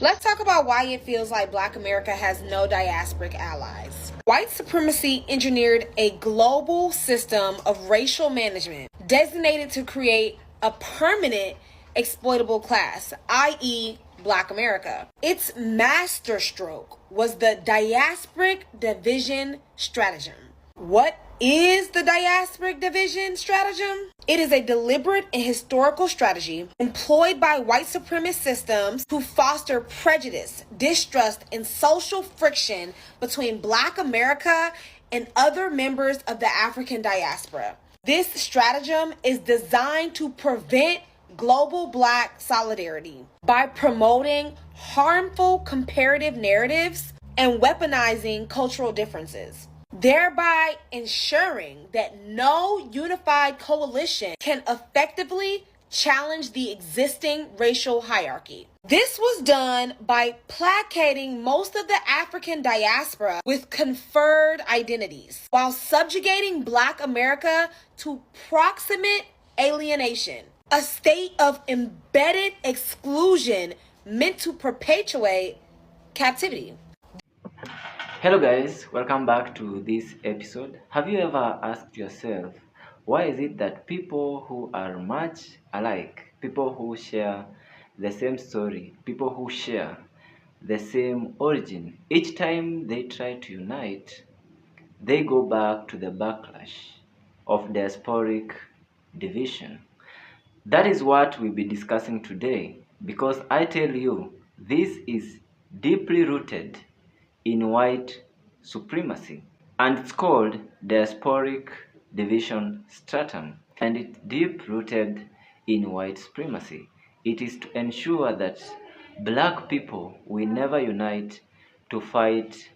Let's talk about why it feels like Black America has no diasporic allies. White supremacy engineered a global system of racial management designated to create a permanent exploitable class, i.e., Black America. Its masterstroke was the diasporic division stratagem. What is the diasporic division stratagem? It is a deliberate and historical strategy employed by white supremacist systems to foster prejudice, distrust, and social friction between Black America and other members of the African diaspora. This stratagem is designed to prevent global Black solidarity by promoting harmful comparative narratives and weaponizing cultural differences, thereby ensuring that no unified coalition can effectively challenge the existing racial hierarchy. This was done by placating most of the African diaspora with conferred identities, while subjugating Black America to proximate alienation, a state of embedded exclusion meant to perpetuate captivity. Hello guys, welcome back to this episode. Have you ever asked yourself, why is it that people who are much alike, people who share the same story, people who share the same origin, each time they try to unite, they go back to the backlash of diasporic division? That is what we'll be discussing today, because I tell you, this is deeply rooted in white supremacy, and it's called diasporic division stratum, and it's deep rooted in white supremacy. It is to ensure that Black people will never unite to fight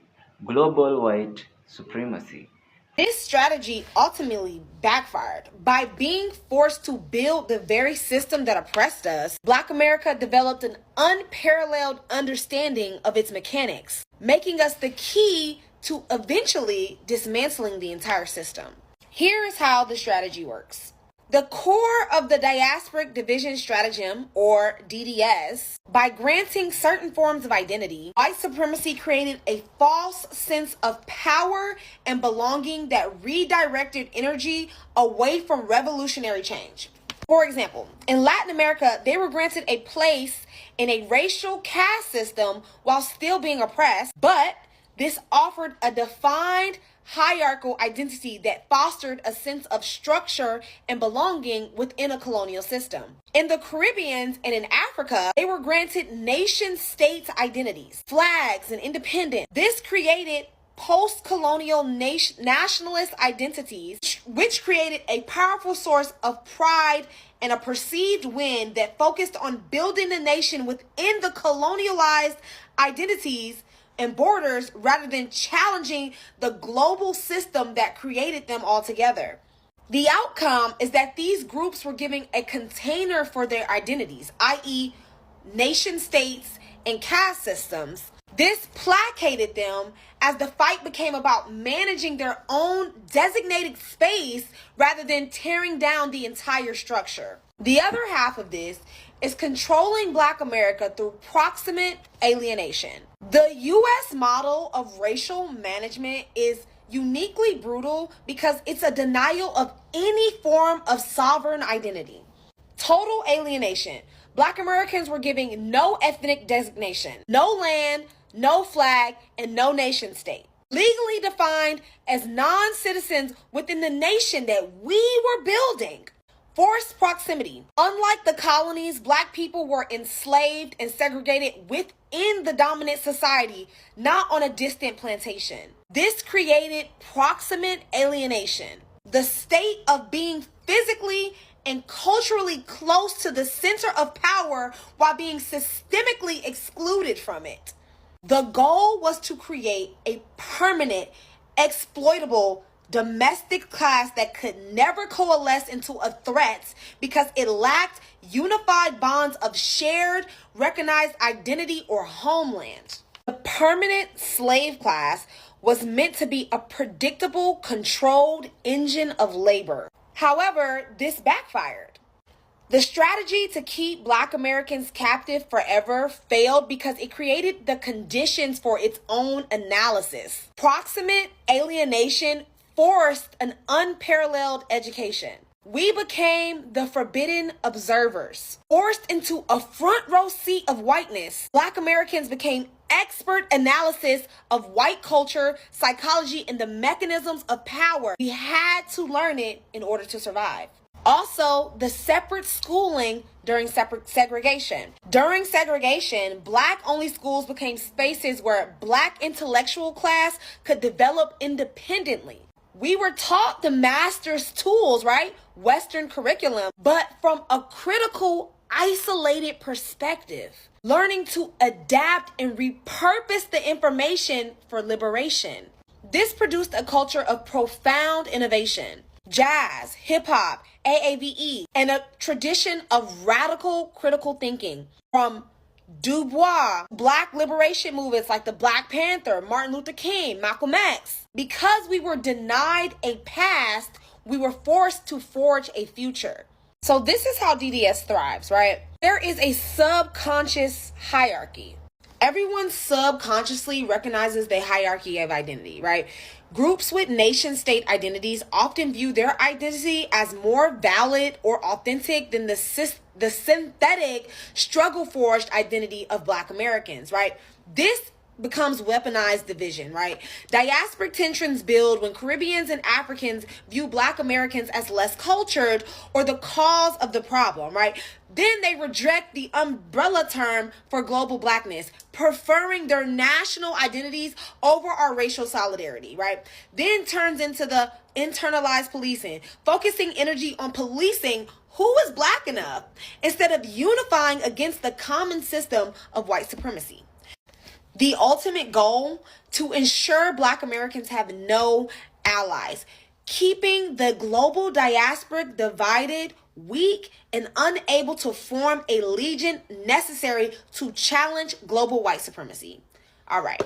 global white supremacy. This strategy ultimately backfired. By being forced to build the very system that oppressed us, Black America developed an unparalleled understanding of its mechanics, making us the key to eventually dismantling the entire system. Here is how the strategy works. The core of the diasporic division stratagem, or DDS, by granting certain forms of identity, white supremacy created a false sense of power and belonging that redirected energy away from revolutionary change. For example, in Latin America, they were granted a place in a racial caste system while still being oppressed, but this offered a defined hierarchical identity that fostered a sense of structure and belonging within a colonial system. In the Caribbean and in Africa, they were granted nation-state identities, flags, and independence. This created post-colonial nationalist identities, which created a powerful source of pride and a perceived win that focused on building the nation within the colonialized identities and borders rather than challenging the global system that created them altogether. The outcome is that these groups were given a container for their identities, i.e., nation states and caste systems. This placated them as the fight became about managing their own designated space rather than tearing down the entire structure. The other half of this is controlling Black America through proximate alienation. The U.S. model of racial management is uniquely brutal because it's a denial of any form of sovereign identity. Total alienation. Black Americans were given no ethnic designation, no land, no flag, and no nation state. Legally defined as non-citizens within the nation that we were building. Forced proximity. Unlike the colonies, Black people were enslaved and segregated within the dominant society, not on a distant plantation. This created proximate alienation, the state of being physically and culturally close to the center of power while being systemically excluded from it. The goal was to create a permanent, exploitable domestic class that could never coalesce into a threat because it lacked unified bonds of shared, recognized identity or homeland. The permanent slave class was meant to be a predictable, controlled engine of labor. However, this backfired. The strategy to keep Black Americans captive forever failed because it created the conditions for its own analysis. Proximate alienation forced an unparalleled education. We became the forbidden observers. Forced into a front row seat of whiteness, Black Americans became expert analysis of white culture, psychology, and the mechanisms of power. We had to learn it in order to survive. Also, the separate schooling during separate segregation. During segregation, Black-only schools became spaces where Black intellectual class could develop independently. We were taught the master's tools, right? Western curriculum, but from a critical, isolated perspective. Learning to adapt and repurpose the information for liberation. This produced a culture of profound innovation. Jazz, hip-hop, AAVE, and a tradition of radical critical thinking from Du Bois, Black liberation movements like the Black Panther, Martin Luther King, Malcolm X. Because we were denied a past, we were forced to forge a future. So this is how DDS thrives, right? There is a subconscious hierarchy. Everyone subconsciously recognizes the hierarchy of identity, right? Groups with nation-state identities often view their identity as more valid or authentic than the synthetic, struggle-forged identity of Black Americans, right? This becomes weaponized division, right? Diasporic tensions build when Caribbeans and Africans view Black Americans as less cultured or the cause of the problem, right? Then they reject the umbrella term for global Blackness, preferring their national identities over our racial solidarity, right? Then turns into the internalized policing, focusing energy on policing who is Black enough instead of unifying against the common system of white supremacy. The ultimate goal, to ensure Black Americans have no allies, keeping the global diasporic divided, weak, and unable to form a legion necessary to challenge global white supremacy. All right.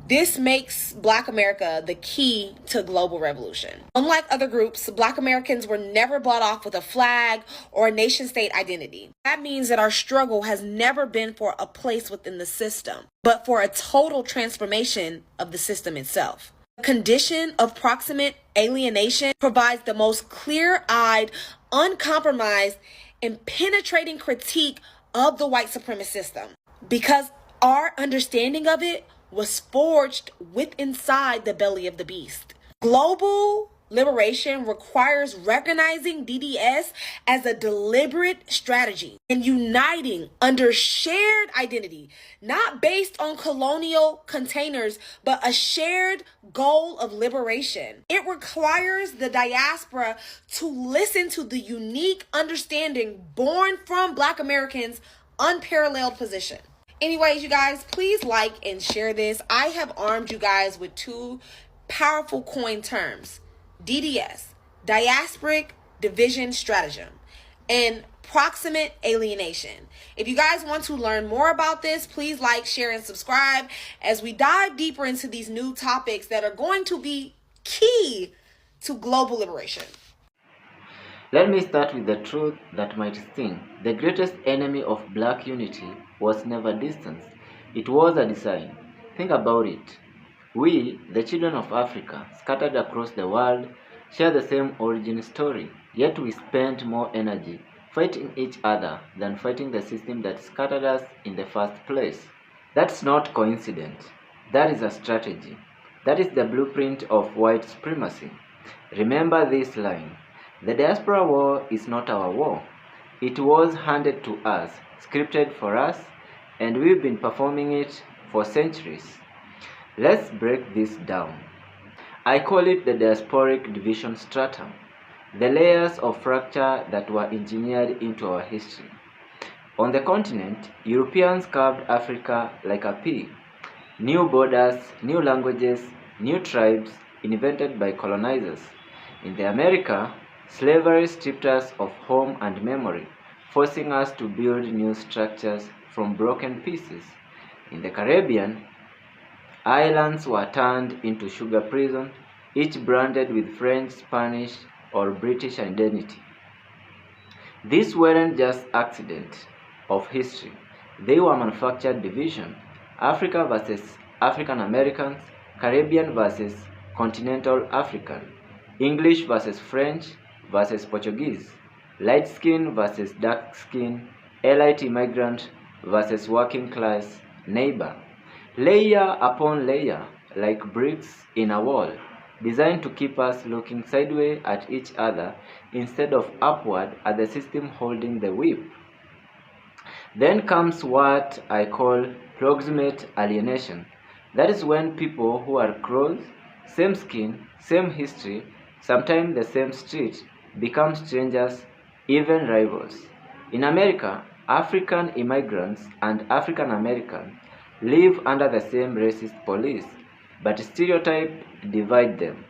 This makes Black America the key to global revolution. Unlike other groups, Black Americans were never bought off with a flag or a nation-state identity. That means that our struggle has never been for a place within the system, but for a total transformation of the system itself. The condition of proximate alienation provides the most clear-eyed, uncompromised, and penetrating critique of the white supremacist system, because our understanding of it was forged with inside the belly of the beast. Global liberation requires recognizing DDS as a deliberate strategy and uniting under shared identity, not based on colonial containers, but a shared goal of liberation. It requires the diaspora to listen to the unique understanding born from Black Americans' unparalleled position. Anyways, you guys, please like and share this. I have armed you guys with two powerful coin terms: DDS, diasporic division stratagem, and proximate alienation. If you guys want to learn more about this, please like, share, and subscribe as we dive deeper into these new topics that are going to be key to global liberation. Let me start with the truth that might sting. The greatest enemy of Black unity was never distance. It was a design. Think about it. We, the children of Africa, scattered across the world, share the same origin story, yet we spent more energy fighting each other than fighting the system that scattered us in the first place. That's not coincidence. That is a strategy. That is the blueprint of white supremacy. Remember this line: the Diaspora War is not our war. It was handed to us, scripted for us, and we've been performing it for centuries. Let's break this down. I call it the diasporic division stratum, the layers of fracture that were engineered into our history. On the continent, Europeans carved Africa like a pea. New borders, new languages, new tribes invented by colonizers. In the America, slavery stripped us of home and memory, forcing us to build new structures from broken pieces. In the Caribbean, islands were turned into sugar prisons, each branded with French, Spanish, or British identity. These weren't just accidents of history, they were manufactured division. Africa versus African Americans, Caribbean versus continental African, English versus French versus Portuguese, light skin versus dark skin, elite immigrant versus working class neighbor. Layer upon layer, like bricks in a wall, designed to keep us looking sideways at each other instead of upward at the system holding the whip. Then comes what I call proximate alienation. That is when people who are close, same skin, same history, sometimes the same street, become strangers, even rivals. In America, African immigrants and African Americans live under the same racist police, but stereotypes divide them.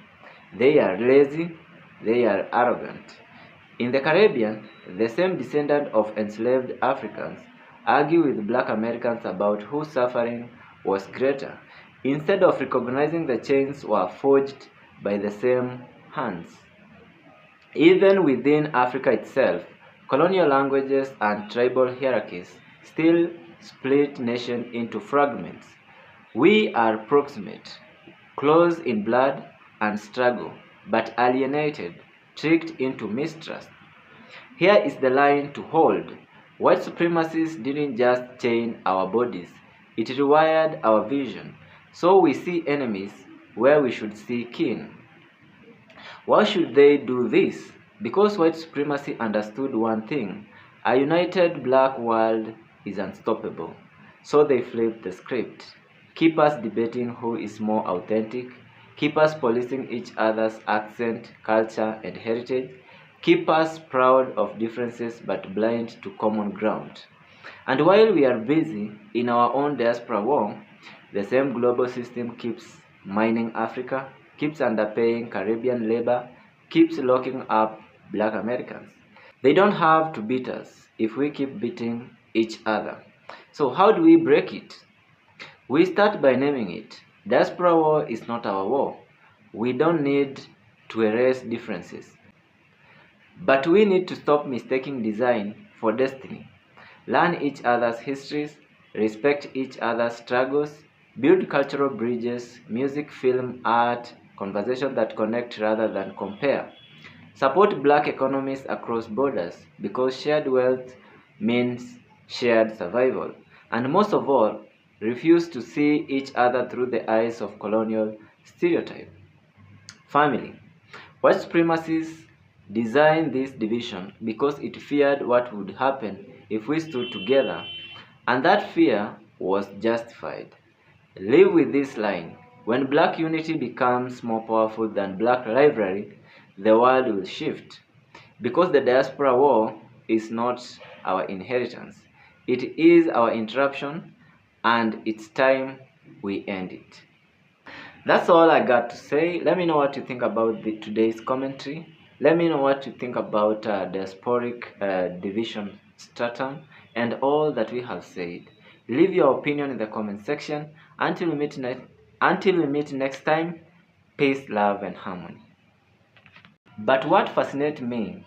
They are lazy, they are arrogant. In the Caribbean, the same descendants of enslaved Africans argue with black Americans about whose suffering was greater, instead of recognizing the chains were forged by the same hands. Even within Africa itself, colonial languages and tribal hierarchies still split nation into fragments. We are proximate, close in blood and struggle, but alienated, tricked into mistrust. Here is the line to hold. White supremacists didn't just chain our bodies, it rewired our vision. So we see enemies where we should see kin. Why should they do this? Because white supremacy understood one thing: a united black world is unstoppable. So they flipped the script. Keep us debating who is more authentic, keep us policing each other's accent, culture, and heritage, keep us proud of differences but blind to common ground. And while we are busy in our own diaspora war, the same global system keeps mining Africa, keeps underpaying Caribbean labor, keeps locking up black Americans. They don't have to beat us if we keep beating each other. So how do we break it? We start by naming it. Diaspora war is not our war. We don't need to erase differences. But we need to stop mistaking design for destiny. Learn each other's histories, respect each other's struggles, build cultural bridges, music, film, art, conversations that connect rather than compare. Support black economies across borders because shared wealth means shared survival. And most of all, refuse to see each other through the eyes of colonial stereotype. Family. White supremacists designed this division because it feared what would happen if we stood together, and that fear was justified. Live with this line: when black unity becomes more powerful than black rivalry, the world will shift. Because the diaspora war is not our inheritance, it is our interruption, and it's time we end it. That's all I got to say. Let me know what you think about today's commentary. Let me know what you think about diasporic division stratum and all that we have said. Leave your opinion in the comment section. Until we meet next time, peace, love, and harmony. But what fascinates me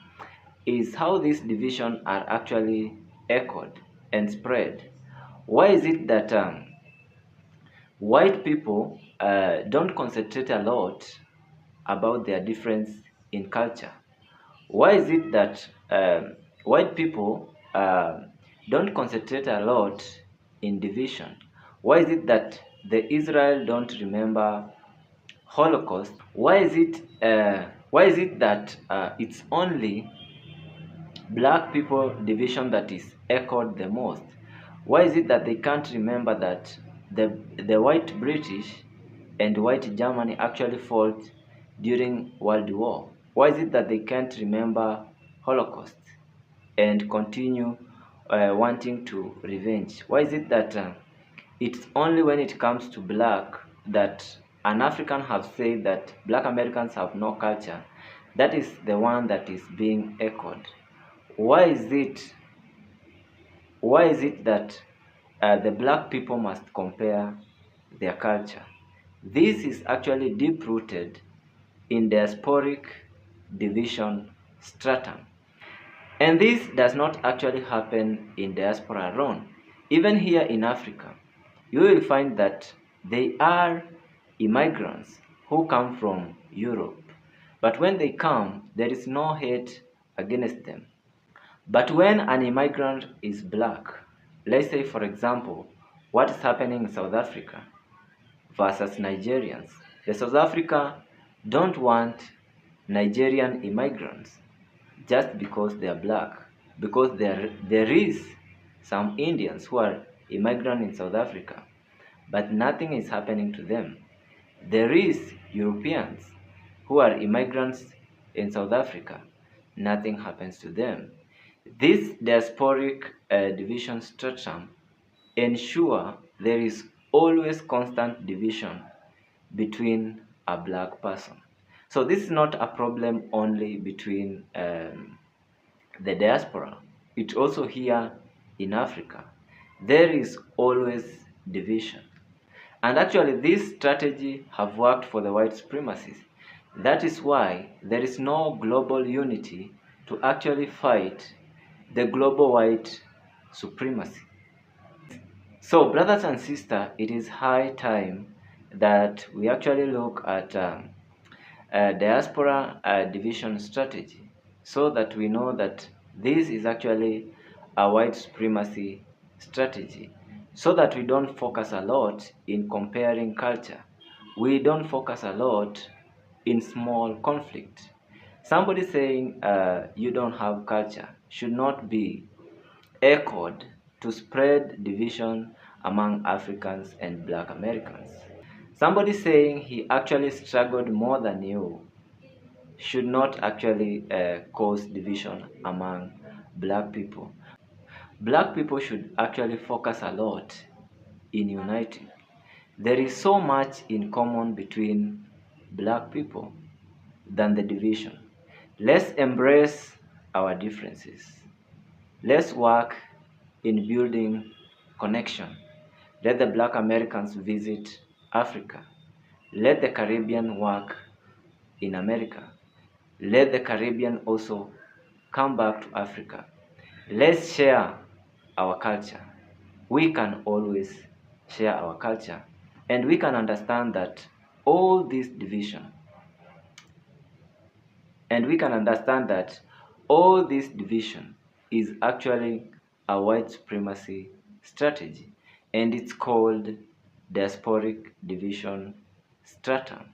is how these divisions are actually echoed and spread. Why is it that white people don't concentrate a lot about their difference in culture? Why is it that white people don't concentrate a lot in division? Why is it that the Israel don't remember Holocaust? Why is it that it's only black people division that is echoed the most? Why is it that they can't remember that the white British and white Germany actually fought during World War? Why is it that they can't remember Holocaust and continue wanting to revenge? Why is it that it's only when it comes to black that an African have said that black Americans have no culture? That is the one that is being echoed. Why is it that the black people must compare their culture? This is actually deep-rooted in diasporic division stratum. And this does not actually happen in diaspora alone. Even here in Africa, you will find that they are immigrants who come from Europe. But when they come, there is no hate against them. But when an immigrant is black, let's say for example, what is happening in South Africa versus Nigerians, the South Africa don't want Nigerian immigrants just because they are black, because there is some Indians who are immigrant in South Africa, but nothing is happening to them. There is Europeans who are immigrants in South Africa, nothing happens to them. This diasporic division stratum ensure there is always constant division between a black person. So this is not a problem only between the diaspora. It's also here in Africa. There is always division. And actually this strategy have worked for the white supremacists. That is why there is no global unity to actually fight the global white supremacy. So brothers and sisters, it is high time that we actually look at diaspora division strategy so that we know that this is actually a white supremacy strategy, so that we don't focus a lot in comparing culture. We don't focus a lot in small conflict. Somebody saying you don't have culture should not be echoed to spread division among Africans and Black Americans. Somebody saying he actually struggled more than you should not actually cause division among Black people. Black people should actually focus a lot in uniting. There is so much in common between Black people than the division. Let's embrace our differences. Let's work in building connection. Let the Black Americans visit Africa. Let the Caribbean work in America. Let the Caribbean also come back to Africa. Let's share our culture. We can always share our culture, and we can understand that all this division, is actually a white supremacy strategy, and it's called diasporic division stratum.